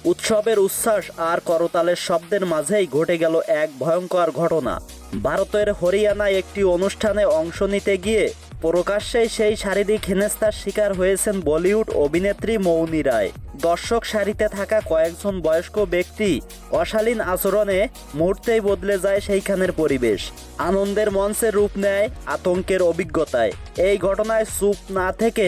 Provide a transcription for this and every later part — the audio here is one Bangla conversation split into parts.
উৎসবের উচ্ছ্বাস আর করতালের শব্দের মাঝেই ঘটে গেল এক ভয়ঙ্কর ঘটনা। ভারতের হরিয়ানায় একটি অনুষ্ঠানে অংশ নিতে গিয়ে প্রকাশ্যেই সেই শারীরিক হেনস্থার শিকার হয়েছেন বলিউড অভিনেত্রী মৌনি রায়। দর্শক সারিতে থাকা কয়েকজন বয়স্ক ব্যক্তি অশালীন আচরণে মুহূর্তেই বদলে যায় সেইখানের পরিবেশ। আনন্দের মঞ্চের রূপ নেয় আতঙ্কের অভিজ্ঞতায়। এই ঘটনায় চুপ না থেকে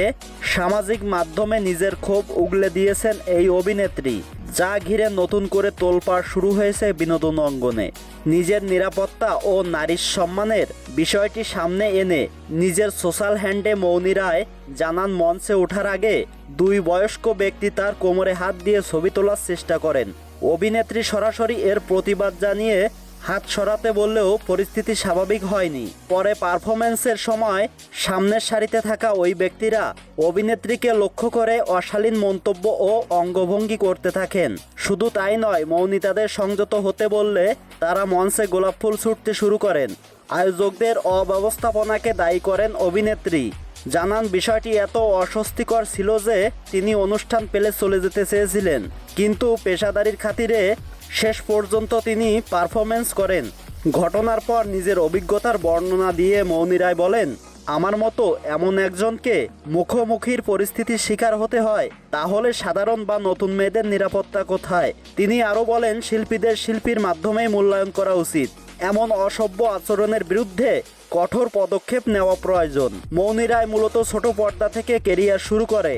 সামাজিক মাধ্যমে নিজের ক্ষোভ উগলে দিয়েছেন এই অভিনেত্রী, যা ঘিরে নতুন করে তোলপাড় শুরু হয়েছে বিনোদন অঙ্গনে। নিজের নিরাপত্তা ও নারীর সম্মানের বিষয়টি সামনে এনে নিজের সোশ্যাল হ্যান্ডে মৌনি রায় জানান, মঞ্চে ওঠার আগে দুই বয়স্ক ব্যক্তি তার কোমরে হাত দিয়ে ছবি তোলার চেষ্টা করেন। অভিনেত্রী সরাসরি এর প্রতিবাদ জানিয়ে হাত সরাতে বললেও পরিস্থিতি স্বাভাবিক হয়নি। পরে পারফরমেন্সের সময় সামনের সারিতে থাকা ওই ব্যক্তিরা অভিনেত্রীকে লক্ষ্য করে অশালীন মন্তব্য ও অঙ্গভঙ্গি করতে থাকেন। শুধু তাই নয়, মৌনি তাদের সংযত হতে বললে তারা মঞ্চে গোলাপ ফুল ছুঁড়তে শুরু করেন। আয়োজকদের অব্যবস্থাপনাকে দায়ী করেন অভিনেত্রী। জানান, বিষয়টি এত অস্বস্তিকর ছিল যে তিনি অনুষ্ঠান পেলে চলে যেতে চেয়েছিলেন, কিন্তু পেশাদারির খাতিরে শেষ পর্যন্ত তিনি পারফরমেন্স করেন। ঘটনার পর নিজের অভিজ্ঞতার বর্ণনা দিয়ে মৌনি রায় বলেন, আমার মতো এমন একজনকে মুখোমুখির পরিস্থিতির শিকার হতে হয়, তাহলে সাধারণ বা নতুন মেয়েদের নিরাপত্তা কোথায়? তিনি আরও বলেন, শিল্পীদের শিল্পীর মাধ্যমেই মূল্যায়ন করা উচিত। এমন অসভ্য আচরণের বিরুদ্ধে কঠোর পদক্ষেপ নেওয়া প্রয়োজন। মৌনি রায় মূলত ছোট পর্দা থেকে কেরিয়ার শুরু করে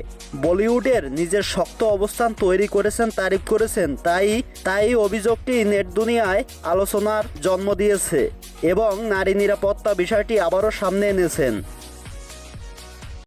বলিউডের নিজের শক্ত অবস্থান তৈরি করেছেন, তারিফ করেছেন। তাই অভিযোগটি নেট দুনিয়ায় আলোচনার জন্ম দিয়েছে এবং নারী নিরাপত্তা বিষয়টি আবারও সামনে এনেছেন।